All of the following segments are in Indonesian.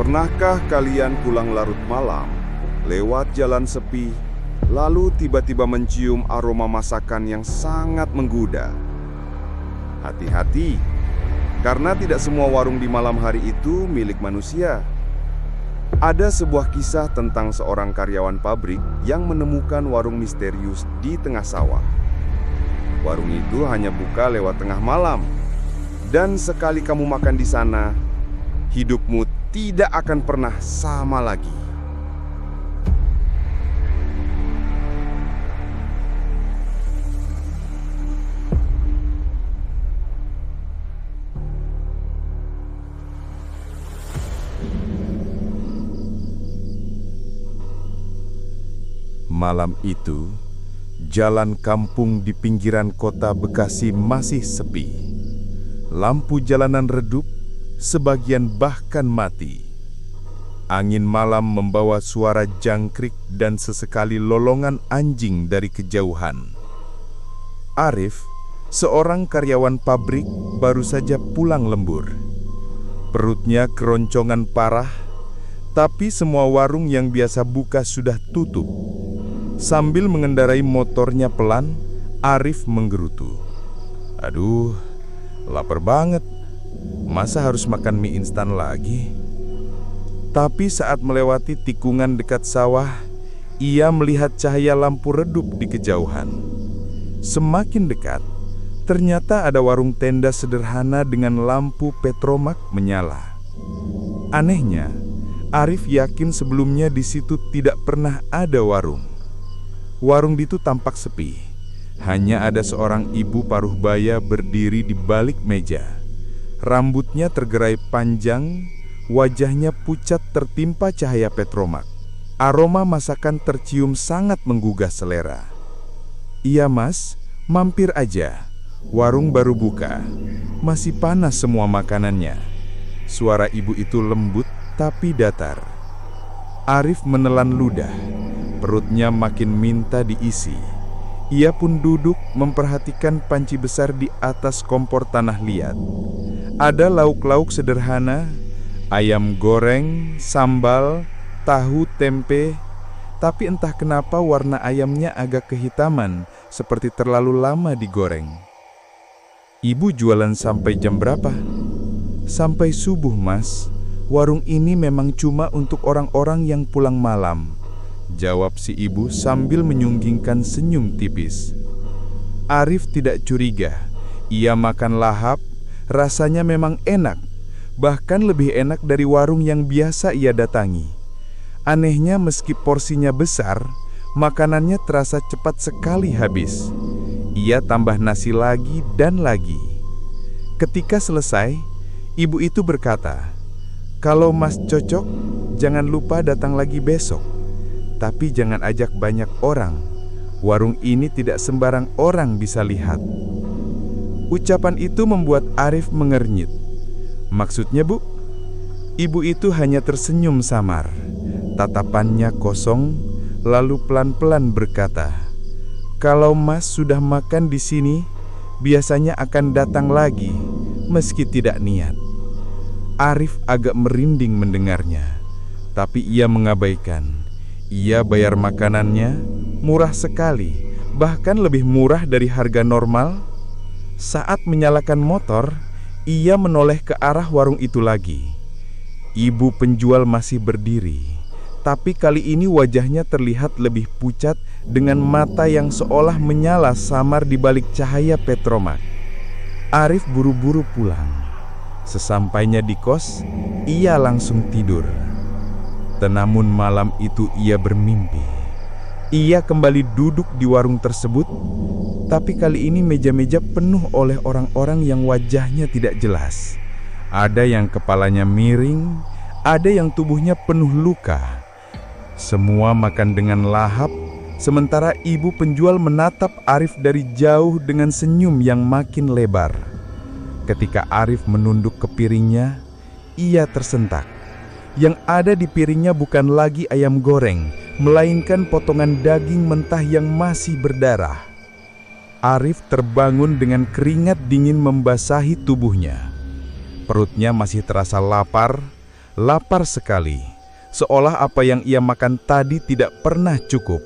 Pernahkah kalian pulang larut malam, lewat jalan sepi, lalu tiba-tiba mencium aroma masakan yang sangat menggoda? Hati-hati, karena tidak semua warung di malam hari itu milik manusia. Ada sebuah kisah tentang seorang karyawan pabrik yang menemukan warung misterius di tengah sawah. Warung itu hanya buka lewat tengah malam, dan sekali kamu makan di sana, hidupmu tidak akan pernah sama lagi. Malam itu, jalan kampung di pinggiran kota Bekasi masih sepi. Lampu jalanan redup, sebagian bahkan mati. Angin malam membawa suara jangkrik dan sesekali lolongan anjing dari kejauhan. Arif, seorang karyawan pabrik, baru saja pulang lembur. Perutnya keroncongan parah, tapi semua warung yang biasa buka sudah tutup. Sambil mengendarai motornya pelan, Arif menggerutu. Aduh, lapar banget. Masa harus makan mie instan lagi? Tapi saat melewati tikungan dekat sawah, ia melihat cahaya lampu redup di kejauhan. Semakin dekat, ternyata ada warung tenda sederhana dengan lampu petromak menyala. Anehnya, Arif yakin sebelumnya di situ tidak pernah ada warung. Warung itu tampak sepi. Hanya ada seorang ibu paruh baya berdiri di balik meja. Rambutnya tergerai panjang, wajahnya pucat tertimpa cahaya petromak. Aroma masakan tercium sangat menggugah selera. Iya mas, mampir aja. Warung baru buka. Masih panas semua makanannya. Suara ibu itu lembut tapi datar. Arif menelan ludah. Perutnya makin minta diisi. Ia pun duduk memperhatikan panci besar di atas kompor tanah liat. Ada lauk-lauk sederhana, ayam goreng, sambal, tahu, tempe. Tapi entah kenapa warna ayamnya agak kehitaman, seperti terlalu lama digoreng. Ibu jualan sampai jam berapa? Sampai subuh mas. Warung ini memang cuma untuk orang-orang yang pulang malam, jawab si ibu sambil menyunggingkan senyum tipis. Arif tidak curiga. Ia makan lahap, rasanya memang enak, bahkan lebih enak dari warung yang biasa ia datangi. Anehnya meski porsinya besar, makanannya terasa cepat sekali habis. Ia tambah nasi lagi dan lagi. Ketika selesai, ibu itu berkata, "Kalau mas cocok, jangan lupa datang lagi besok. Tapi jangan ajak banyak orang. Warung ini tidak sembarang orang bisa lihat." Ucapan itu membuat Arif mengernyit. Maksudnya bu? Ibu itu hanya tersenyum samar. Tatapannya kosong, lalu pelan-pelan berkata, "Kalau mas sudah makan di sini, biasanya akan datang lagi, meski tidak niat." Arif agak merinding mendengarnya, tapi ia mengabaikan. Ia bayar makanannya murah sekali, bahkan lebih murah dari harga normal. Saat menyalakan motor, ia menoleh ke arah warung itu lagi. Ibu penjual masih berdiri, tapi kali ini wajahnya terlihat lebih pucat dengan mata yang seolah menyala samar di balik cahaya petromak. Arif buru-buru pulang. Sesampainya di kos, ia langsung tidur. Namun malam itu ia bermimpi. Ia kembali duduk di warung tersebut, tapi kali ini meja-meja penuh oleh orang-orang yang wajahnya tidak jelas. Ada yang kepalanya miring, ada yang tubuhnya penuh luka. Semua makan dengan lahap, sementara ibu penjual menatap Arif dari jauh dengan senyum yang makin lebar. Ketika Arif menunduk ke piringnya, ia tersentak. Yang ada di piringnya bukan lagi ayam goreng, melainkan potongan daging mentah yang masih berdarah. Arif terbangun dengan keringat dingin membasahi tubuhnya. Perutnya masih terasa lapar, Lapar sekali, seolah apa yang ia makan tadi tidak pernah cukup.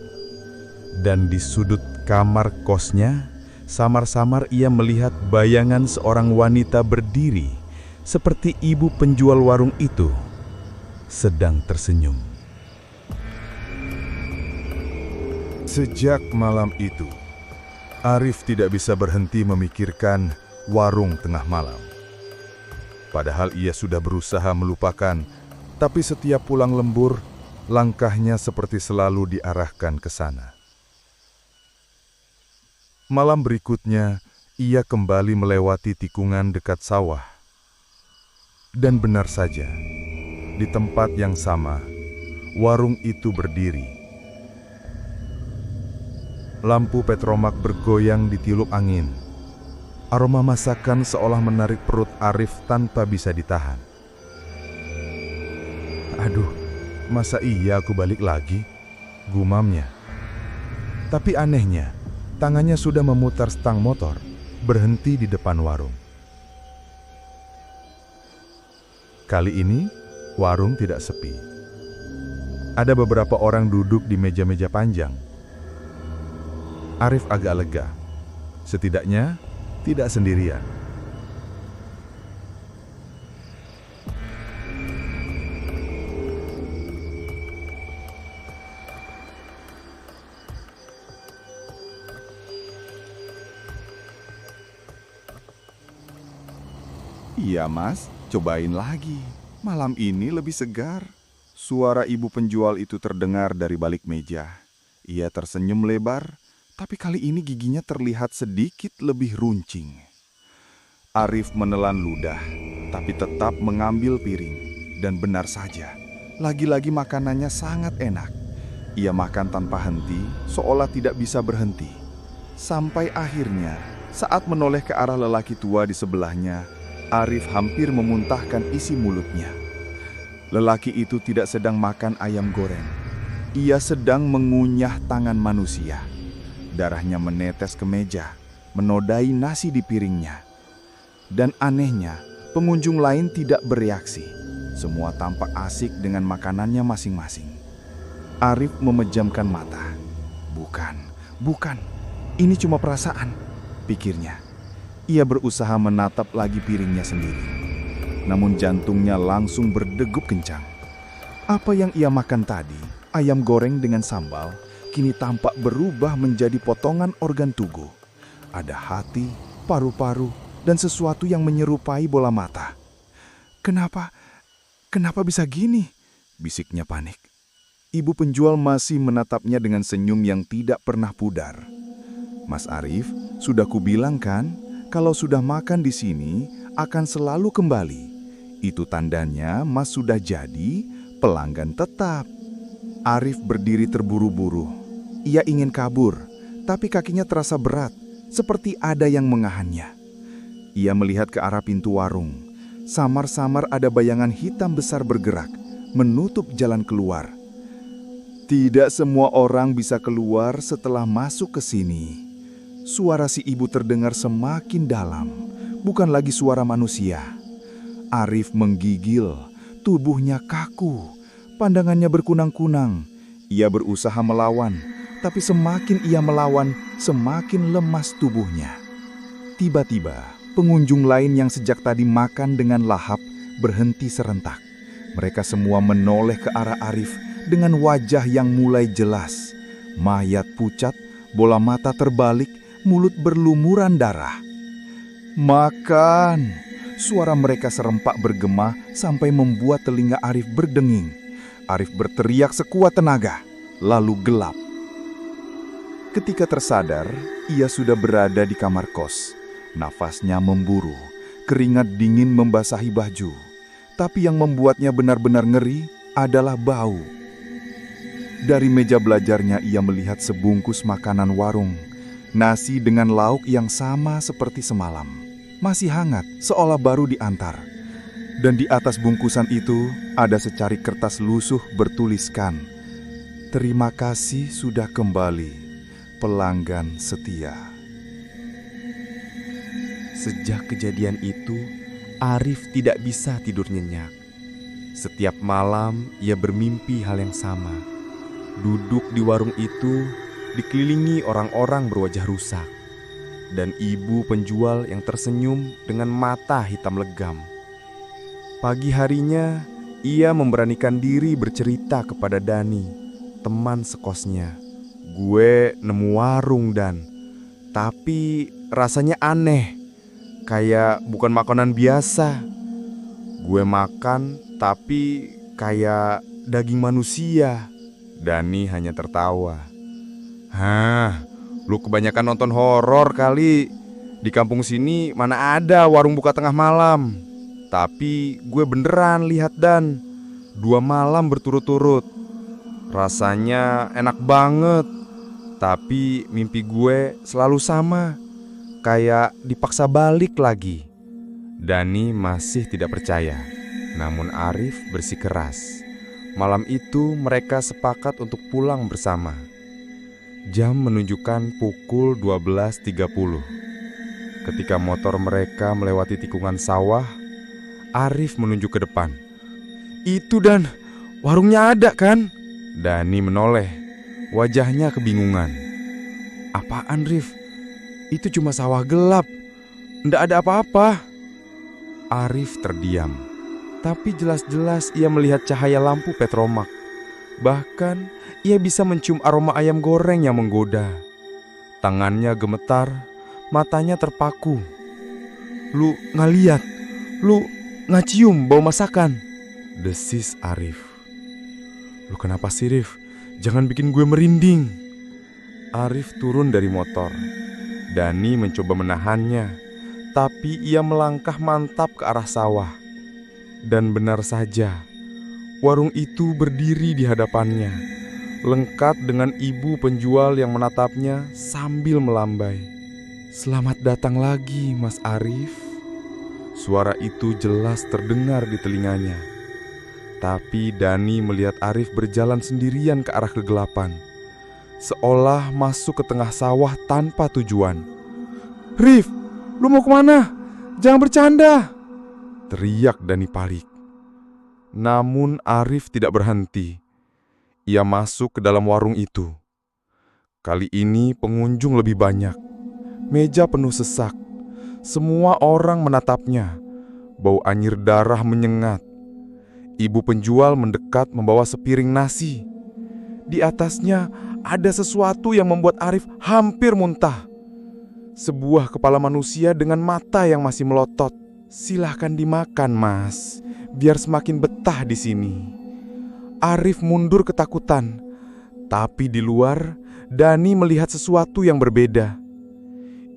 Dan di sudut kamar kosnya, samar-samar ia melihat bayangan seorang wanita berdiri, seperti ibu penjual warung itu, sedang tersenyum. Sejak malam itu, Arif tidak bisa berhenti memikirkan warung tengah malam. Padahal ia sudah berusaha melupakan, tapi setiap pulang lembur, langkahnya seperti selalu diarahkan ke sana. Malam berikutnya, ia kembali melewati tikungan dekat sawah. Dan benar saja, di tempat yang sama, warung itu berdiri. Lampu petromak bergoyang ditiup angin. Aroma masakan seolah menarik perut Arif tanpa bisa ditahan. Aduh, masa iya aku balik lagi? Gumamnya. Tapi anehnya, tangannya sudah memutar stang motor, berhenti di depan warung. Kali ini, warung tidak sepi. Ada beberapa orang duduk di meja-meja panjang. Arif agak lega. Setidaknya, tidak sendirian. Iya mas, cobain lagi. Malam ini lebih segar. Suara ibu penjual itu terdengar dari balik meja. Ia tersenyum lebar, tapi kali ini giginya terlihat sedikit lebih runcing. Arif menelan ludah, tapi tetap mengambil piring. Dan benar saja, lagi-lagi makanannya sangat enak. Ia makan tanpa henti, seolah tidak bisa berhenti. Sampai akhirnya, saat menoleh ke arah lelaki tua di sebelahnya, Arif hampir memuntahkan isi mulutnya. Lelaki itu tidak sedang makan ayam goreng. Ia sedang mengunyah tangan manusia. Darahnya menetes ke meja, menodai nasi di piringnya. Dan anehnya, pengunjung lain tidak bereaksi. Semua tampak asik dengan makanannya masing-masing. Arif memejamkan mata. Bukan, ini cuma perasaan, pikirnya. Ia berusaha menatap lagi piringnya sendiri. Namun jantungnya langsung berdegup kencang. Apa yang ia makan tadi, ayam goreng dengan sambal, kini tampak berubah menjadi potongan organ tubuh. Ada hati, paru-paru, dan sesuatu yang menyerupai bola mata. Kenapa bisa gini? Bisiknya panik. Ibu penjual masih menatapnya dengan senyum yang tidak pernah pudar. Mas Arif, sudah kubilang kan, kalau sudah makan di sini akan selalu kembali. Itu tandanya Mas sudah jadi pelanggan tetap. Arif berdiri terburu-buru. Ia ingin kabur, tapi kakinya terasa berat, seperti ada yang mengahannya. Ia melihat ke arah pintu warung. Samar-samar ada bayangan hitam besar bergerak, menutup jalan keluar. Tidak semua orang bisa keluar setelah masuk ke sini. Suara si ibu terdengar semakin dalam, bukan lagi suara manusia. Arif menggigil, tubuhnya kaku, pandangannya berkunang-kunang. Ia berusaha melawan, tapi semakin ia melawan, semakin lemas tubuhnya. Tiba-tiba, pengunjung lain yang sejak tadi makan dengan lahap berhenti serentak. Mereka semua menoleh ke arah Arif dengan wajah yang mulai jelas. Mayat pucat, bola mata terbalik, mulut berlumuran darah. Makan! Suara mereka serempak bergema sampai membuat telinga Arif berdenging. Arif berteriak sekuat tenaga, lalu gelap. Ketika tersadar, ia sudah berada di kamar kos. Nafasnya memburu, keringat dingin membasahi baju. Tapi yang membuatnya benar-benar ngeri adalah bau. Dari meja belajarnya ia melihat sebungkus makanan warung. Nasi dengan lauk yang sama seperti semalam. Masih hangat, seolah baru diantar. Dan di atas bungkusan itu ada secari kertas lusuh bertuliskan, "Terima kasih sudah kembali, pelanggan setia." Sejak kejadian itu, Arif tidak bisa tidur nyenyak. Setiap malam ia bermimpi hal yang sama. Duduk di warung itu, dikelilingi orang-orang berwajah rusak, dan ibu penjual yang tersenyum dengan mata hitam legam. Pagi harinya, ia memberanikan diri bercerita kepada Dani, teman sekosnya. "Gue nemu warung, Dan. Tapi rasanya aneh, kayak bukan makanan biasa. Gue makan, tapi kayak daging manusia." Dani hanya tertawa. "Hah, lu kebanyakan nonton horor kali. Di kampung sini mana ada warung buka tengah malam. Tapi gue beneran lihat, Dan. 2 malam berturut-turut. Rasanya enak banget. Tapi mimpi gue selalu sama, kayak dipaksa balik lagi." Dani masih tidak percaya. Namun Arif bersikeras. Malam itu mereka sepakat untuk pulang bersama. Jam menunjukkan pukul 12.30. Ketika motor mereka melewati tikungan sawah, Arif menunjuk ke depan. "Itu, Dan, warungnya ada kan?" Dani menoleh, wajahnya kebingungan. "Apaan, Rif? Itu cuma sawah gelap. Nggak ada apa-apa." Arif terdiam. Tapi jelas-jelas ia melihat cahaya lampu petromak. Bahkan ia bisa mencium aroma ayam goreng yang menggoda. Tangannya gemetar, matanya terpaku. "Lu nggak lihat? Lu nggak cium bau masakan?" desis Arif. "Lu kenapa sih, Rif? Jangan bikin gue merinding." Arif turun dari motor. Dani mencoba menahannya, tapi ia melangkah mantap ke arah sawah. Dan benar saja, warung itu berdiri di hadapannya, lengkap dengan ibu penjual yang menatapnya sambil melambai. "Selamat datang lagi, Mas Arif." Suara itu jelas terdengar di telinganya. Tapi Dani melihat Arif berjalan sendirian ke arah kegelapan, seolah masuk ke tengah sawah tanpa tujuan. "Rif, lu mau kemana? Jangan bercanda!" teriak Dani panik. Namun Arif tidak berhenti. Ia masuk ke dalam warung itu. Kali ini pengunjung lebih banyak. Meja penuh sesak. Semua orang menatapnya. Bau anyir darah menyengat. Ibu penjual mendekat membawa sepiring nasi. Di atasnya ada sesuatu yang membuat Arif hampir muntah. Sebuah kepala manusia dengan mata yang masih melotot. "Silahkan dimakan, Mas, biar semakin betah di sini." Arif mundur ketakutan. Tapi di luar, Dani melihat sesuatu yang berbeda.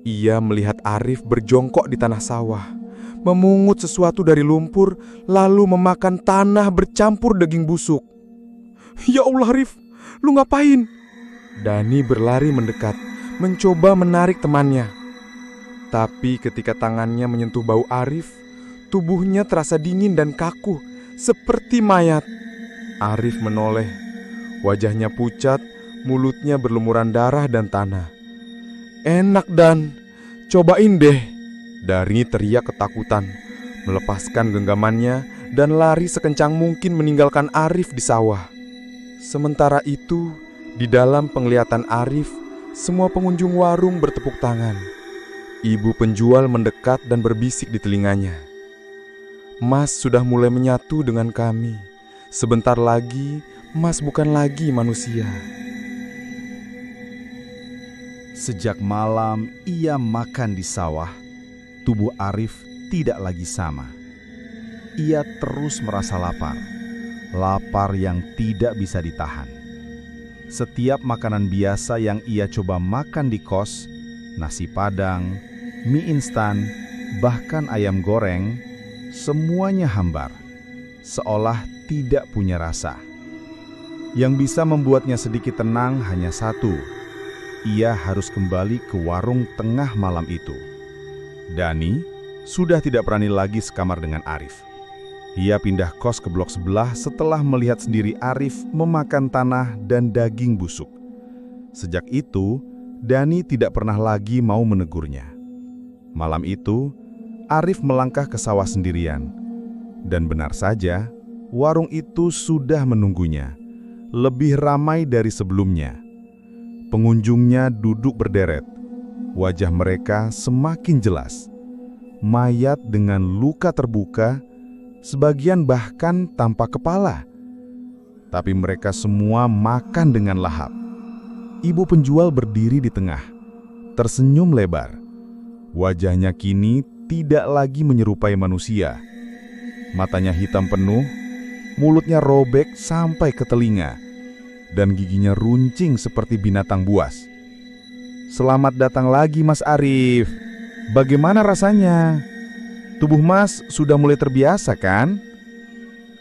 Ia melihat Arif berjongkok di tanah sawah, memungut sesuatu dari lumpur, lalu memakan tanah bercampur daging busuk. "Ya Allah, Arif, lu ngapain?" Dani berlari mendekat, mencoba menarik temannya. Tapi ketika tangannya menyentuh bau Arif, tubuhnya terasa dingin dan kaku, seperti mayat. Arif menoleh, wajahnya pucat, mulutnya berlumuran darah dan tanah. "Enak, Dan, cobain deh." Dani teriak ketakutan, melepaskan genggamannya dan lari sekencang mungkin meninggalkan Arif di sawah. Sementara itu, di dalam penglihatan Arif, semua pengunjung warung bertepuk tangan. Ibu penjual mendekat dan berbisik di telinganya. "Mas sudah mulai menyatu dengan kami. Sebentar lagi, Mas bukan lagi manusia." Sejak malam ia makan di sawah, tubuh Arif tidak lagi sama. Ia terus merasa lapar, lapar yang tidak bisa ditahan. Setiap makanan biasa yang ia coba makan di kos, nasi padang, mie instan, bahkan ayam goreng, semuanya hambar, seolah tidak punya rasa. Yang bisa membuatnya sedikit tenang hanya satu: ia harus kembali ke warung tengah malam itu. Dani sudah tidak berani lagi sekamar dengan Arif. Ia pindah kos ke blok sebelah setelah melihat sendiri Arif memakan tanah dan daging busuk. Sejak itu, Dani tidak pernah lagi mau menegurnya. Malam itu, Arif melangkah ke sawah sendirian. Dan benar saja, warung itu sudah menunggunya, lebih ramai dari sebelumnya. Pengunjungnya duduk berderet. Wajah mereka semakin jelas. Mayat dengan luka terbuka, sebagian bahkan tanpa kepala. Tapi mereka semua makan dengan lahap. Ibu penjual berdiri di tengah, tersenyum lebar. Wajahnya kini tidak lagi menyerupai manusia. Matanya hitam penuh, mulutnya robek sampai ke telinga, dan giginya runcing seperti binatang buas. "Selamat datang lagi, Mas Arif. Bagaimana rasanya? Tubuh Mas sudah mulai terbiasa, kan?"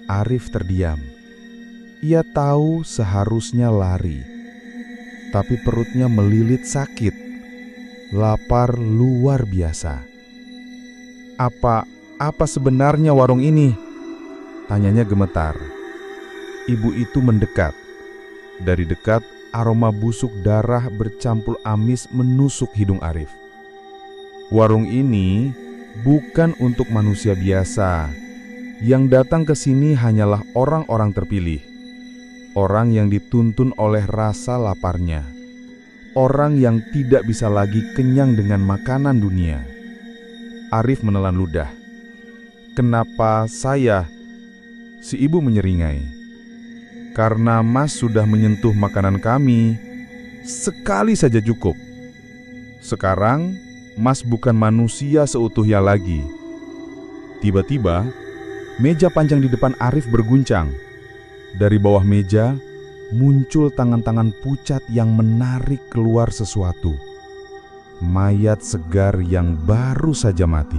Arif terdiam. Ia tahu seharusnya lari, tapi perutnya melilit sakit. Lapar luar biasa. Apa sebenarnya warung ini?" tanyanya gemetar. Ibu itu mendekat. Dari dekat, aroma busuk darah bercampur amis menusuk hidung Arif. "Warung ini bukan untuk manusia biasa. Yang datang ke sini hanyalah orang-orang terpilih. Orang yang dituntun oleh rasa laparnya. Orang yang tidak bisa lagi kenyang dengan makanan dunia." Arif menelan ludah. "Kenapa saya?" Si ibu menyeringai. "Karena Mas sudah menyentuh makanan kami. Sekali saja cukup. Sekarang Mas bukan manusia seutuhnya lagi." Tiba-tiba, meja panjang di depan Arif berguncang. Dari bawah meja, muncul tangan-tangan pucat yang menarik keluar sesuatu. Mayat segar yang baru saja mati.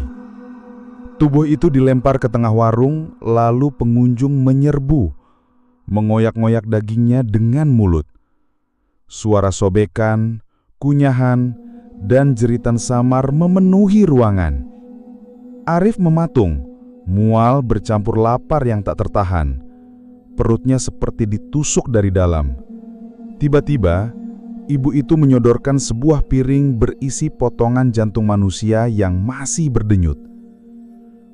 Tubuh itu dilempar ke tengah warung, lalu pengunjung menyerbu, mengoyak-ngoyak dagingnya dengan mulut. Suara sobekan, kunyahan, dan jeritan samar memenuhi ruangan. Arif mematung, mual bercampur lapar yang tak tertahan. Perutnya seperti ditusuk dari dalam. Tiba-tiba, ibu itu menyodorkan sebuah piring berisi potongan jantung manusia yang masih berdenyut.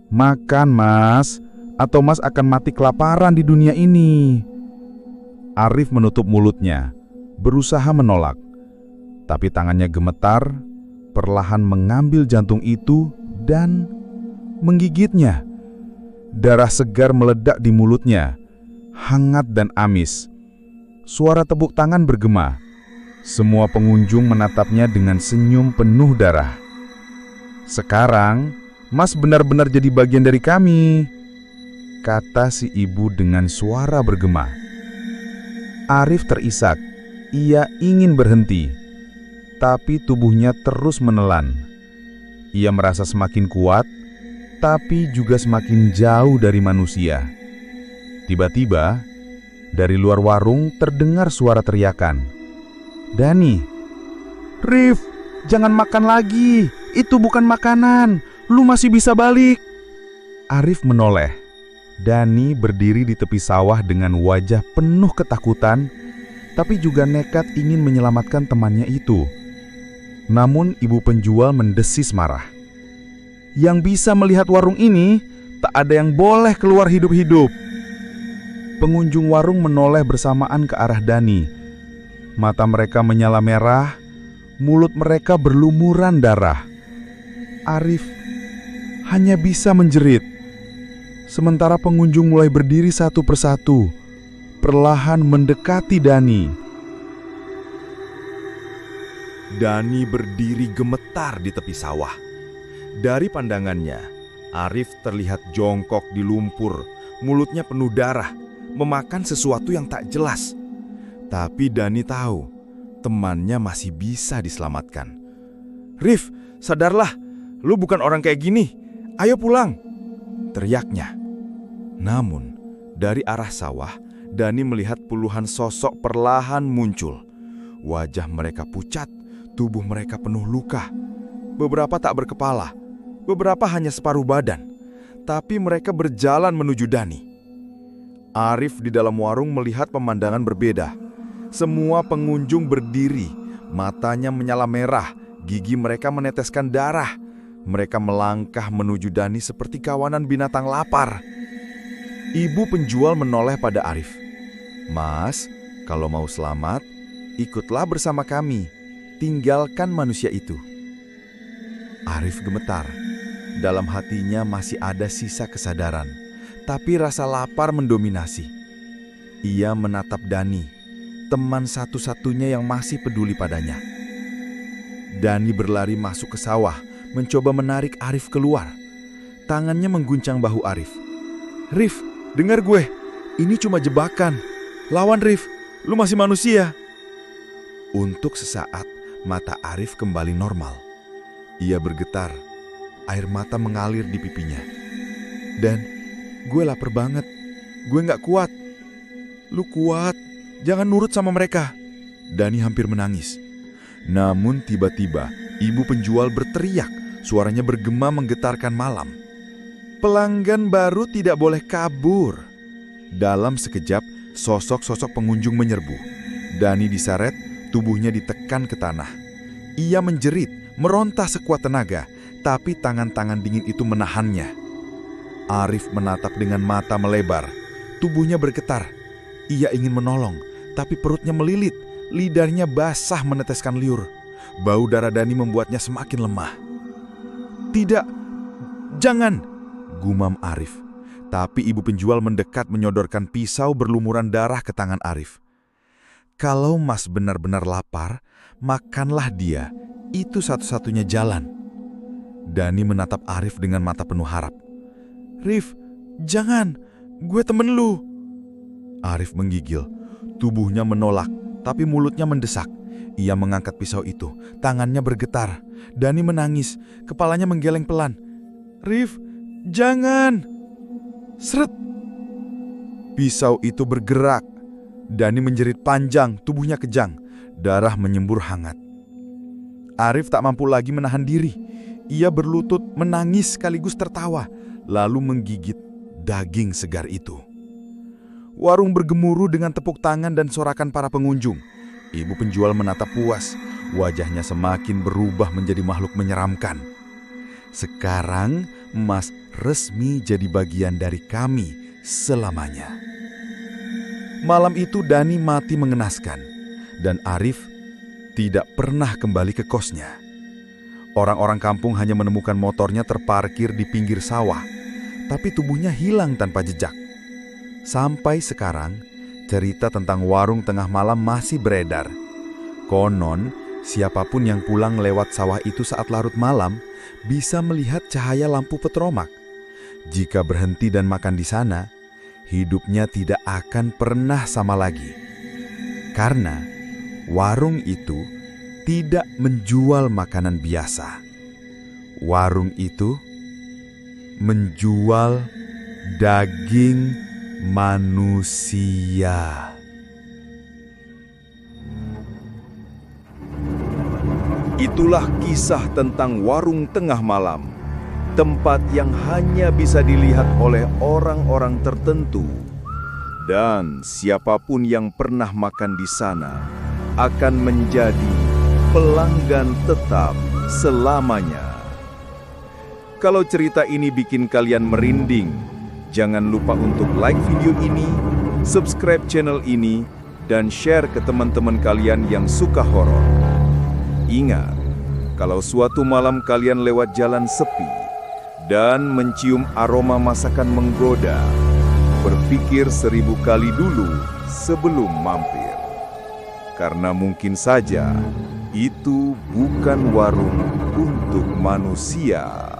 "Makan, Mas, atau Mas akan mati kelaparan di dunia ini." Arif menutup mulutnya, berusaha menolak. Tapi tangannya gemetar, perlahan mengambil jantung itu dan menggigitnya. Darah segar meledak di mulutnya, hangat dan amis. Suara tepuk tangan bergema. Semua pengunjung menatapnya dengan senyum penuh darah. "Sekarang, Mas benar-benar jadi bagian dari kami," kata si ibu dengan suara bergema. Arif terisak. Ia ingin berhenti, tapi tubuhnya terus menelan. Ia merasa semakin kuat, tapi juga semakin jauh dari manusia. Tiba-tiba, dari luar warung terdengar suara teriakan. "Dani, Rif, jangan makan lagi. Itu bukan makanan. Lu masih bisa balik." Arif menoleh. Dani berdiri di tepi sawah dengan wajah penuh ketakutan, tapi juga nekat ingin menyelamatkan temannya itu. Namun ibu penjual mendesis marah. "Yang bisa melihat warung ini, tak ada yang boleh keluar hidup-hidup." Pengunjung warung menoleh bersamaan ke arah Dani. Mata mereka menyala merah, mulut mereka berlumuran darah. Arif hanya bisa menjerit. Sementara pengunjung mulai berdiri satu persatu, perlahan mendekati Dani. Dani berdiri gemetar di tepi sawah. Dari pandangannya, Arif terlihat jongkok di lumpur, mulutnya penuh darah, memakan sesuatu yang tak jelas. Tapi Dani tahu, temannya masih bisa diselamatkan. "Rif, sadarlah, lu bukan orang kayak gini. Ayo pulang," teriaknya. Namun, dari arah sawah, Dani melihat puluhan sosok perlahan muncul. Wajah mereka pucat, tubuh mereka penuh luka. Beberapa tak berkepala, beberapa hanya separuh badan. Tapi mereka berjalan menuju Dani. Arif di dalam warung melihat pemandangan berbeda. Semua pengunjung berdiri, matanya menyala merah, gigi mereka meneteskan darah. Mereka melangkah menuju Dani seperti kawanan binatang lapar. Ibu penjual menoleh pada Arif. "Mas, kalau mau selamat, ikutlah bersama kami. Tinggalkan manusia itu." Arif gemetar. Dalam hatinya masih ada sisa kesadaran, tapi rasa lapar mendominasi. Ia menatap Dani, teman satu-satunya yang masih peduli padanya. Dani berlari masuk ke sawah, mencoba menarik Arif keluar. Tangannya mengguncang bahu Arif. "Rif, dengar gue. Ini cuma jebakan. Lawan Rif, lu masih manusia." Untuk sesaat, mata Arif kembali normal. Ia bergetar, air mata mengalir di pipinya. "Dan, gue lapar banget. Gue gak kuat." "Lu kuat, jangan nurut sama mereka." Dani hampir menangis. Namun tiba-tiba, ibu penjual berteriak, suaranya bergema menggetarkan malam. "Pelanggan baru tidak boleh kabur." Dalam sekejap, sosok-sosok pengunjung menyerbu. Dani diseret, tubuhnya ditekan ke tanah. Ia menjerit, meronta sekuat tenaga, tapi tangan-tangan dingin itu menahannya. Arif menatap dengan mata melebar. Tubuhnya bergetar. Ia ingin menolong, tapi perutnya melilit. Lidahnya basah meneteskan liur. Bau darah Dani membuatnya semakin lemah. "Tidak, jangan!" gumam Arif. Tapi ibu penjual mendekat menyodorkan pisau berlumuran darah ke tangan Arif. "Kalau Mas benar-benar lapar, makanlah dia. Itu satu-satunya jalan." Dani menatap Arif dengan mata penuh harap. "Rif, jangan. Gue temen lu." Arif menggigil. Tubuhnya menolak, tapi mulutnya mendesak. Ia mengangkat pisau itu. Tangannya bergetar. Dani menangis. Kepalanya menggeleng pelan. "Rif, jangan!" Seret! Pisau itu bergerak. Dani menjerit panjang, tubuhnya kejang. Darah menyembur hangat. Arif tak mampu lagi menahan diri. Ia berlutut, menangis sekaligus tertawa, lalu menggigit daging segar itu. Warung bergemuruh dengan tepuk tangan dan sorakan para pengunjung. Ibu penjual menatap puas. Wajahnya semakin berubah menjadi makhluk menyeramkan. "Sekarang Mas resmi jadi bagian dari kami selamanya." Malam itu Dani mati mengenaskan, dan Arif tidak pernah kembali ke kosnya. Orang-orang kampung hanya menemukan motornya terparkir di pinggir sawah, tapi tubuhnya hilang tanpa jejak. Sampai sekarang, cerita tentang warung tengah malam masih beredar. Konon, siapapun yang pulang lewat sawah itu saat larut malam bisa melihat cahaya lampu petromak. Jika berhenti dan makan di sana, hidupnya tidak akan pernah sama lagi. Karena warung itu tidak menjual makanan biasa. Warung itu menjual daging manusia. Itulah kisah tentang warung tengah malam, tempat yang hanya bisa dilihat oleh orang-orang tertentu. Dan siapapun yang pernah makan di sana akan menjadi pelanggan tetap selamanya. Kalau cerita ini bikin kalian merinding, jangan lupa untuk like video ini, subscribe channel ini, dan share ke teman-teman kalian yang suka horor. Ingat, kalau suatu malam kalian lewat jalan sepi dan mencium aroma masakan menggoda, berpikir 1000 kali dulu sebelum mampir. Karena mungkin saja itu bukan warung untuk manusia.